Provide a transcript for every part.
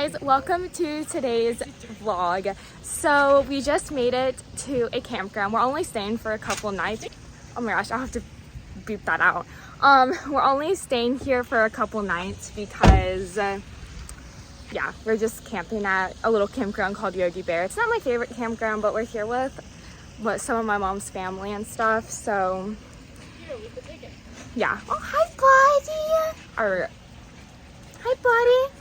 guys, welcome to today's vlog. So we just made it to a campground. We're only staying for a couple nights. Oh my gosh, I'll have to beep that out. We're only staying here for a couple nights because yeah, we're just camping at a little campground called Yogi Bear. It's not my favorite campground, but we're here with some of my mom's family and stuff. So yeah. Oh, hi, buddy. Hi, buddy.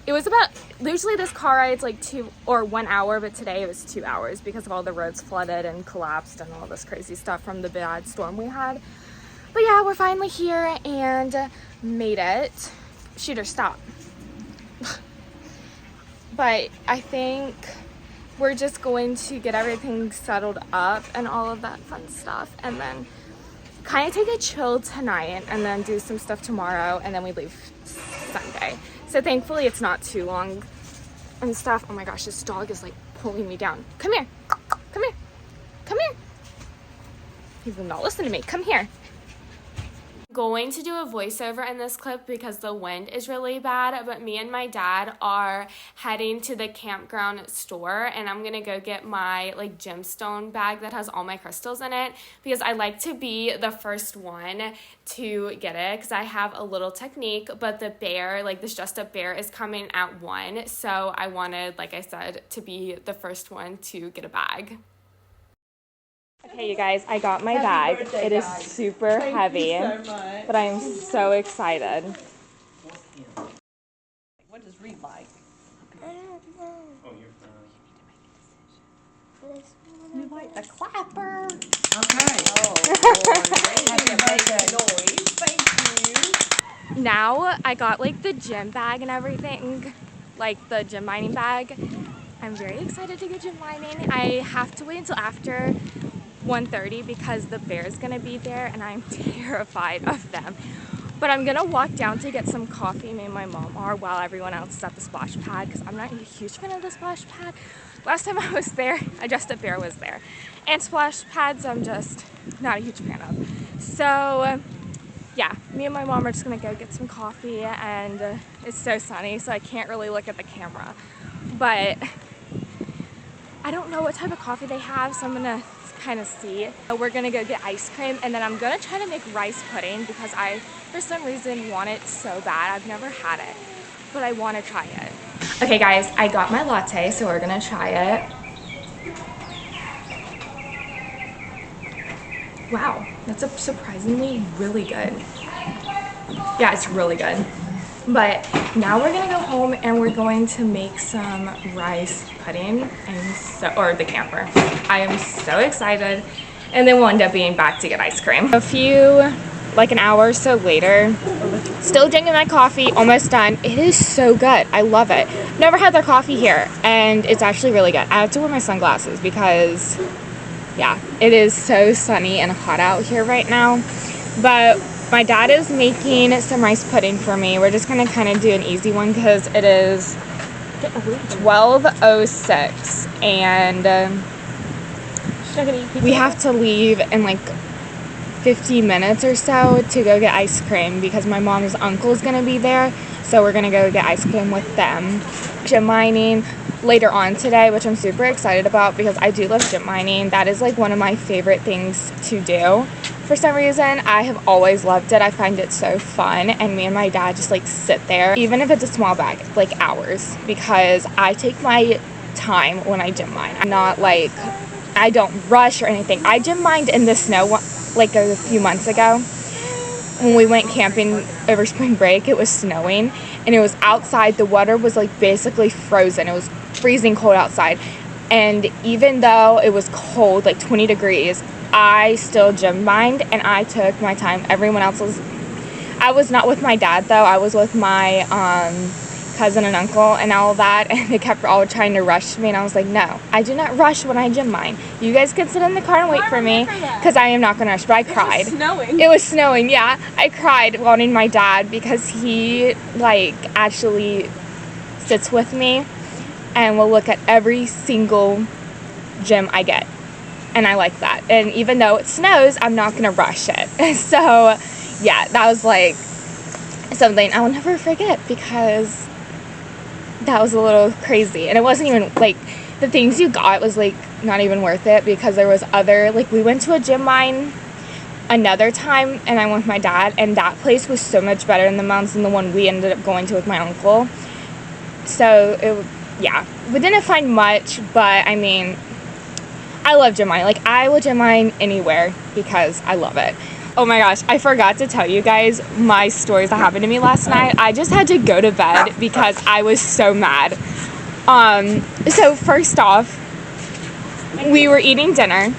It was about, usually this car ride's like 1 hour, but today it was 2 hours because of all the roads flooded and collapsed and all this crazy stuff from the bad storm we had. But yeah, we're finally here and made it. Shooter, stop. But I think we're just going to get everything settled up and all of that fun stuff, and then kind of take a chill tonight and then do some stuff tomorrow, and then we leave Sunday. So thankfully it's not too long and stuff. Oh my gosh, this dog is like pulling me down. Come here. Come here. Come here. He will not listen to me. Come here. Going to do a voiceover in this clip because the wind is really bad, but me and my dad are heading to the campground store, and I'm gonna go get my like gemstone bag that has all my crystals in it because I like to be the first one to get it because I have a little technique, but the bear, like this dressed up bear, is coming at 1, so I wanted, like I said, to be the first one to get a bag. Okay, you guys, I got my bag. Birthday, it is guys. super heavy, So much. but I am so excited. What does Reed like? I don't know. Oh, you're You like the clapper. Okay. Happy birthday noise. Thank you. Now I got like the gym bag and everything, like the gym mining bag. I'm very excited to go gym mining. I have to wait until after 1:30 because the bear's gonna be there and I'm terrified of them. But I'm gonna walk down to get some coffee, me and my mom are, while everyone else is at the splash pad because I'm not a huge fan of the splash pad. Last time I was there, a dressed up bear was there. And splash pads I'm just not a huge fan of. So yeah, me and my mom are just gonna go get some coffee, and it's so sunny so I can't really look at the camera. But I don't know what type of coffee they have, so I'm gonna kind of see. We're gonna go get ice cream, and then I'm gonna try to make rice pudding because I, for some reason, want it so bad. I've never had it, but I want to try it. Okay guys, I got my latte, so we're gonna try it. Wow, that's surprisingly really good. Yeah, it's really good. But now we're gonna go home and we're going to make some rice pudding. Or the camper. I am so excited. And then we'll end up being back to get ice cream. Like an hour or so later, still drinking my coffee, almost done. It is so good. I love it. Never had their coffee here, and it's actually really good. I have to wear my sunglasses because, yeah, it is so sunny and hot out here right now. But my dad is making some rice pudding for me. We're just gonna kind of do an easy one because it is 12:06 and we have to leave in like 50 minutes or so to go get ice cream because my mom's uncle is gonna be there. So we're gonna go get ice cream with them. Gym mining later on today, which I'm super excited about because I do love gym mining. That is like one of my favorite things to do. For some reason, I have always loved it. I find it so fun, and me and my dad just like sit there, even if it's a small bag, like hours, because I take my time when I gym mine. I'm not like, I don't rush or anything. I gym mined in the snow like a few months ago. When we went camping over spring break, it was snowing, and it was outside. The water was like basically frozen. It was freezing cold outside. And even though it was cold, like 20 degrees, I still gym mined and I took my time. Everyone else I was not with my dad though. I was with my cousin and uncle and all that, and they kept all trying to rush me, and I was like, no, I do not rush when I gym mine. You guys can sit in the car and wait for me because I am not gonna rush. But I cried. It was snowing. It was snowing, yeah. I cried wanting my dad because he like actually sits with me and will look at every single gym I get. And I like that. And even though it snows, I'm not gonna rush it. So yeah, that was like something I will never forget because that was a little crazy. And it wasn't even, like, the things you got was, like, not even worth it because there was other, like, we went to a gym line another time and I went with my dad, and that place was so much better in the mountains than the one we ended up going to with my uncle. So, yeah, we didn't find much, but, I mean, I love gym line. Like, I will gym line anywhere because I love it. Oh my gosh, I forgot to tell you guys my stories that happened to me last night. I just had to go to bed because I was so mad. So first off, we were eating dinner,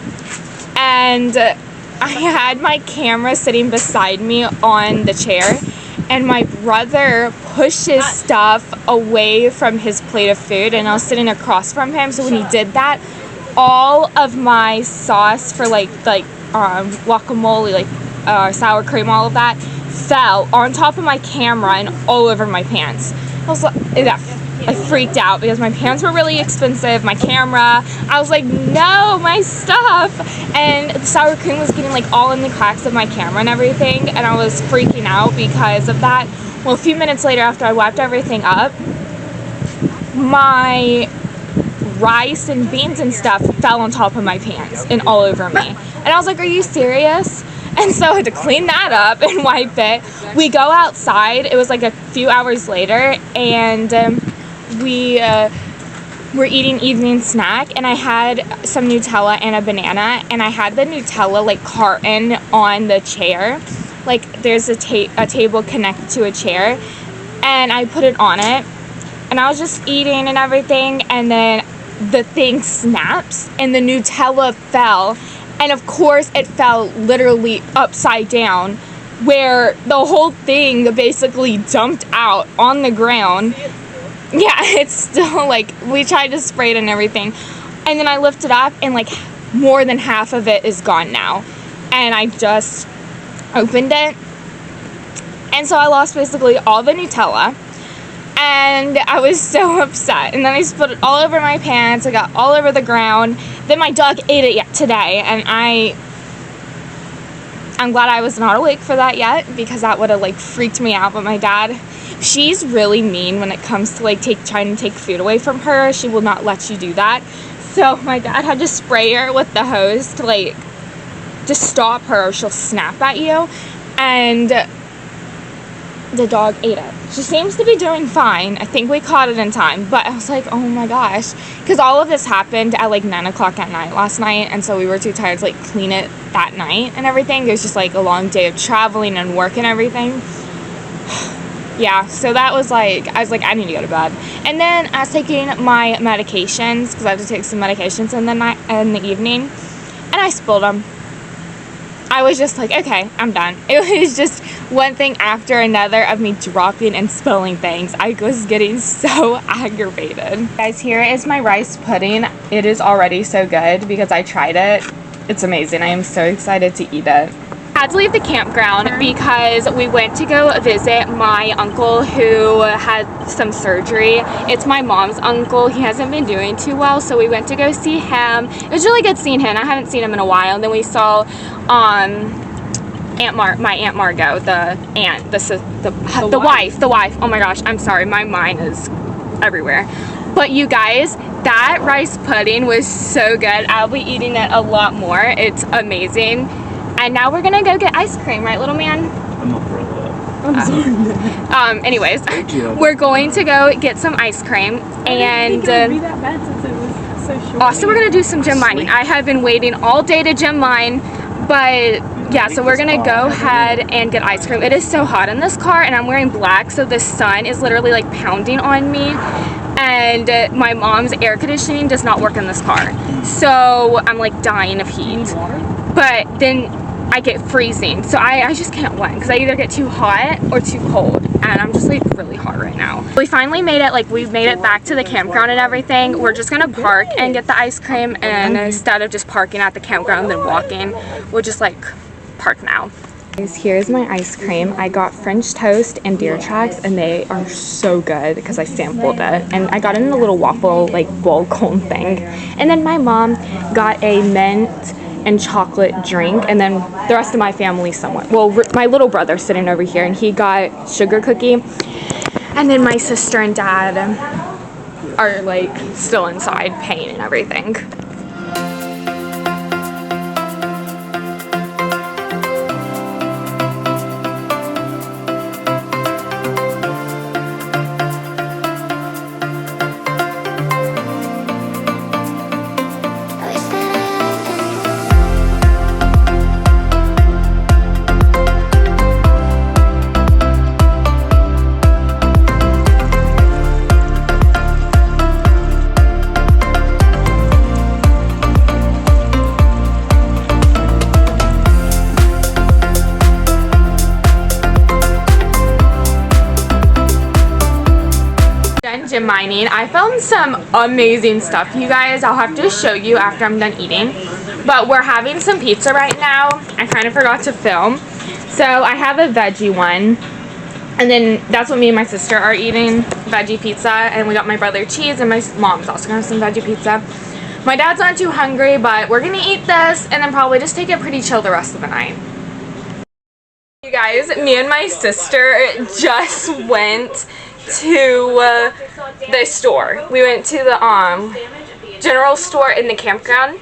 and I had my camera sitting beside me on the chair, and my brother pushed his stuff away from his plate of food, and I was sitting across from him. So when he did that, all of my sauce for like guacamole, like sour cream, all of that fell on top of my camera and all over my pants. I freaked out because my pants were really expensive, my camera. I was like, no, my stuff. And the sour cream was getting like all in the cracks of my camera and everything, and I was freaking out because of that. Well, a few minutes later, after I wiped everything up, my rice and beans and stuff fell on top of my pants and all over me. And I was like, are you serious? And so I had to clean that up and wipe it. We go outside. It was like a few hours later, and we were eating evening snack, and I had some Nutella and a banana, and I had the Nutella like carton on the chair. Like there's a table connected to a chair, and I put it on it, and I was just eating and everything, and then the thing snaps and the Nutella fell, and of course it fell literally upside down, where the whole thing basically dumped out on the ground. Yeah, it's still like, we tried to spray it and everything, and then I lift it up and like more than half of it is gone now, and I just opened it, and so I lost basically all the Nutella. And I was so upset. And then I spilled it all over my pants. I got all over the ground. Then my dog ate it today. And I'm glad I was not awake for that yet, because that would have like freaked me out. But my dad, she's really mean when it comes to like trying to take food away from her. She will not let you do that. So my dad had to spray her with the hose to like just stop her, or she'll snap at you. And the dog ate it. She seems to be doing fine. I think we caught it in time, but I was like, oh my gosh, because all of this happened at like 9 o'clock at night last night, and so we were too tired to like clean it that night and everything. It was just like a long day of traveling and work and everything. Yeah, so that was like, I was like, I need to go to bed. And then I was taking my medications, because I have to take some medications in the evening, and I spilled them. I was just like, okay, I'm done. It was just one thing after another of me dropping and spilling things. I was getting so aggravated. Guys, here is my rice pudding. It is already so good because I tried it. It's amazing. I am so excited to eat it. I had to leave the campground because we went to go visit my uncle who had some surgery. It's my mom's uncle. He hasn't been doing too well, so we went to go see him. It was really good seeing him. I haven't seen him in a while. And then we saw my Aunt Margot, the wife. Oh my gosh, I'm sorry, my mind is everywhere. But you guys, that rice pudding was so good. I'll be eating it a lot more. It's amazing. And now we're gonna go get ice cream, right, little man? I'm gonna throw up. I'm sorry. Anyways, we're going to go get some ice cream, and also we're gonna do some gym mining. I have been waiting all day to gym mine, but yeah, so we're gonna go ahead and get ice cream. It is so hot in this car, and I'm wearing black, so the sun is literally like pounding on me, and my mom's air conditioning does not work in this car, so I'm like dying of heat. But then I get freezing, so I just can't win, because I either get too hot or too cold, and I'm just like really hot right now. We finally made it, like we made it back to the campground and everything. We're just gonna park and get the ice cream, and instead of just parking at the campground and then walking, we'll just like park now. Here's my ice cream. I got French toast and deer tracks, and they are so good because I sampled it, and I got it in a little waffle like bowl cone thing. And then my mom got a mint and chocolate drink, and then the rest of my family somewhat. Well, my little brother's sitting over here, and he got sugar cookie, and then my sister and dad are like still inside paying and everything. Gym mining. I found some amazing stuff, you guys. I'll have to show you after I'm done eating, but we're having some pizza right now. I kind of forgot to film, so I have a veggie one, and then that's what me and my sister are eating, veggie pizza, and we got my brother cheese, and my mom's also gonna have some veggie pizza. My dad's not too hungry, but we're gonna eat this and then probably just take it pretty chill the rest of the night. You guys, me and my sister just went to the store. We went to the general store in the campground,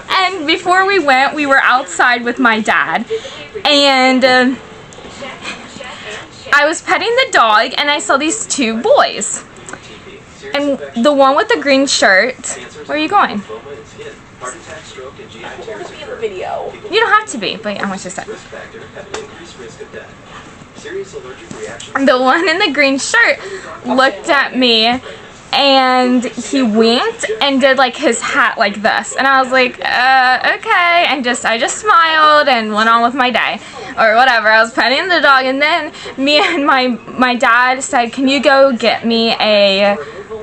and before we went, we were outside with my dad, and I was petting the dog, and I saw these two boys, and the one with the green shirt. Where are you going? Video. You don't have to be, but I want you to say. The one in the green shirt looked at me and he winked and did like his hat like this, and I was like, okay, and I just smiled and went on with my day or whatever. I was petting the dog, and then me and my dad said, can you go get me a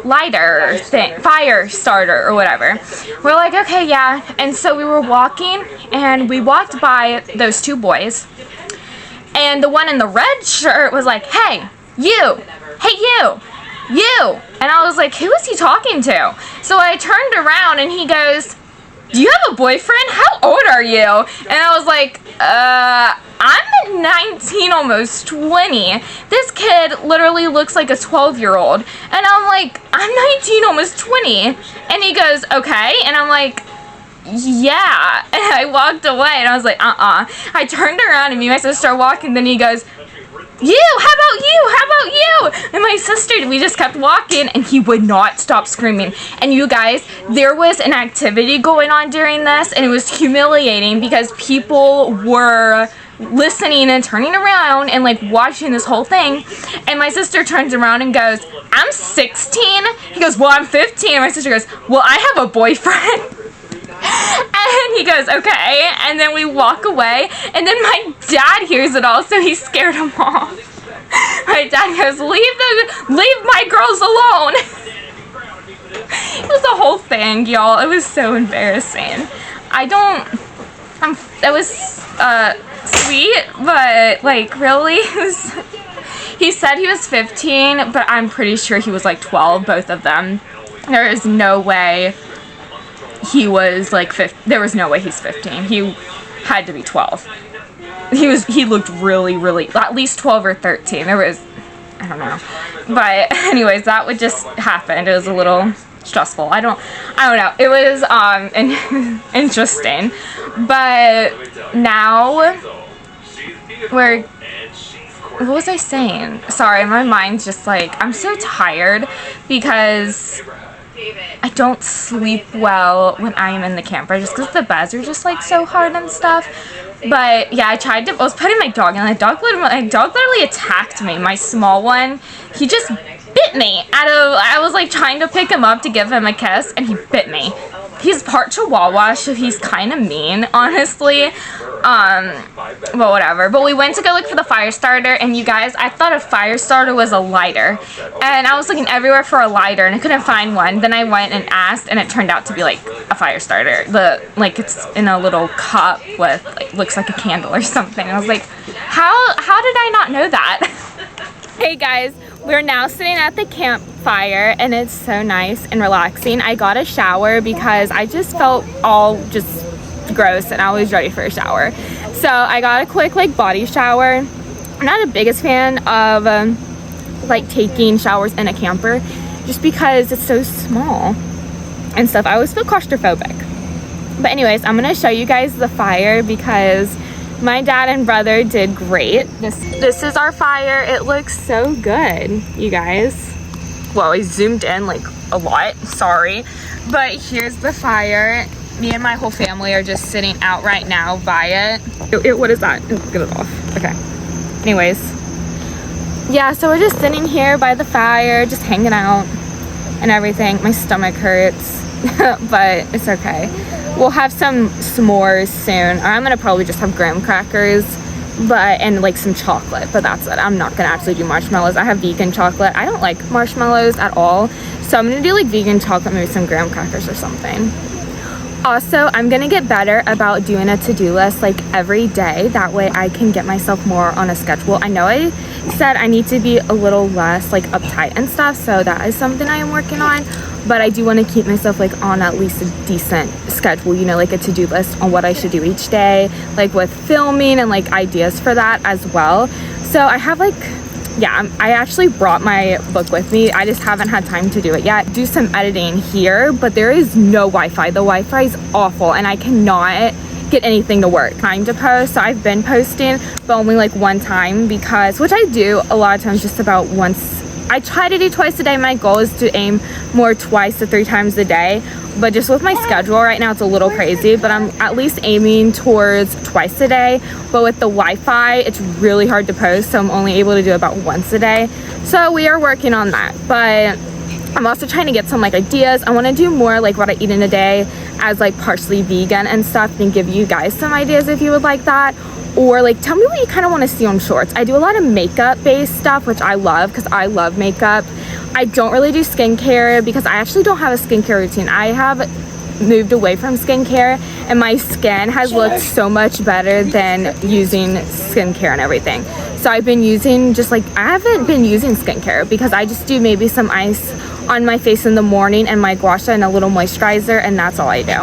lighter thing, fire starter or whatever. We're like, okay, yeah. And so we were walking, and we walked by those two boys, and the one in the red shirt was like, hey you, and I was like, who is he talking to? So I turned around, and he goes, do you have a boyfriend? How old are you? And I was like, I'm 19, almost 20. This kid literally looks like a 12-year-old. And I'm like, I'm 19, almost 20. And he goes, okay. And I'm like, yeah. And I walked away, and I was like, I turned around, and me and my sister started walking. Then he goes, how about you? And my sister, we just kept walking, and he would not stop screaming. And you guys, there was an activity going on during this, and it was humiliating because people were listening and turning around and like watching this whole thing. And my sister turns around and goes, I'm 16. He goes, well, I'm 15. And my sister goes, well, I have a boyfriend. And he goes, okay. And then we walk away, and then my dad hears it all, so he scared him off. My dad goes, leave my girls alone. It was a whole thing, y'all. It was so embarrassing. That was sweet, but like, really, he said he was 15, but I'm pretty sure he was like 12, both of them. There is no way he was like 15. There was no way he's 15. He had to be 12. He looked really, at least 12 or 13. There was, I don't know. But anyways, that would just happen. It was a little stressful. I don't know. It was interesting. But now what was I saying? Sorry, my mind's just like, I'm so tired because I don't sleep well when I am in the camper just because the beds are just like so hard and stuff. But yeah, I was petting my dog, and my dog literally attacked me. My small one, he just bit me I was like trying to pick him up to give him a kiss, and he bit me. He's part Chihuahua, so he's kind of mean, honestly. But whatever. But we went to go look for the fire starter, and you guys, I thought a fire starter was a lighter. And I was looking everywhere for a lighter, and I couldn't find one. Then I went and asked, and it turned out to be like a fire starter. It's in a little cup with, like, looks like a candle or something. And I was like, how did I not know that? Hey guys, we're now sitting at the campfire, and it's so nice and relaxing. I got a shower because I just felt all just gross, and I was ready for a shower. So I got a quick like body shower. I'm not the biggest fan of like taking showers in a camper just because it's so small and stuff. I always feel claustrophobic. But anyways, I'm gonna show you guys the fire because my dad and brother did great. This is our fire. It looks so good, you guys. Well, I zoomed in like a lot, sorry. But here's the fire. Me and my whole family are just sitting out right now by it. What is that? Get it off. Okay. Anyways. Yeah, so we're just sitting here by the fire, just hanging out and everything. My stomach hurts, but it's okay. We'll have some s'mores soon. Or I'm gonna probably just have graham crackers, and like some chocolate, but that's it. I'm not gonna actually do marshmallows. I have vegan chocolate. I don't like marshmallows at all. So I'm gonna do like vegan chocolate, maybe some graham crackers or something. Also, I'm gonna get better about doing a to-do list like every day. That way I can get myself more on a schedule. I know I said I need to be a little less like uptight and stuff, so that is something I am working on. But I do want to keep myself like on at least a decent schedule, you know, like a to-do list on what I should do each day, like with filming and like ideas for that as well. So I have like, yeah, I actually brought my book with me. I just haven't had time to do it yet. Do some editing here, but there is no Wi-Fi. The Wi-Fi is awful and I cannot get anything to work. Time to post, so I've been posting, but only like one time because, which I do a lot of times, just about once. I try to do twice a day. My goal is to aim more 2 to 3 times a day, but just with my schedule right now, it's a little crazy, but I'm at least aiming towards twice a day. But with the Wi-Fi, it's really hard to post, so I'm only able to do about once a day. So we are working on that, but I'm also trying to get some like ideas. I want to do more like what I eat in a day as like partially vegan and stuff, and give you guys some ideas if you would like that. Or like tell me what you kind of want to see on shorts. I do a lot of makeup based stuff, which I love because I love makeup. I don't really do skincare because I actually don't have a skincare routine. I have moved away from skincare and my skin has looked so much better than using skincare and everything. So I've been using just like, I haven't been using skincare because I just do maybe some ice on my face in the morning and my gua sha and a little moisturizer, and that's all I do.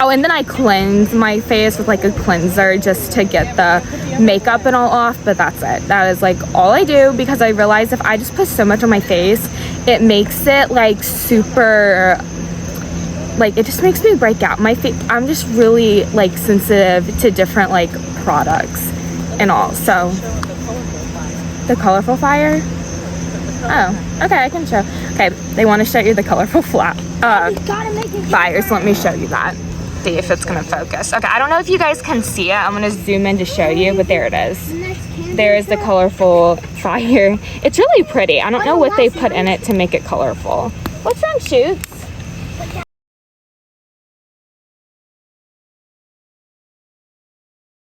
Oh, and then I cleanse my face with like a cleanser just to get the makeup and all off, but that's it. That is like all I do because I realize if I just put so much on my face, it makes it like super, like it just makes me break out. My face, I'm just really like sensitive to different like products and all. So the colorful fire. Oh, okay, I can show. Okay, they want to show you the colorful fire, so let me show you that. See if it's gonna focus. Okay, I don't know if you guys can see it. I'm gonna zoom in to show you, but there it is. There is the colorful fire. It's really pretty. I don't know what they put in it to make it colorful. What's wrong, Shoots?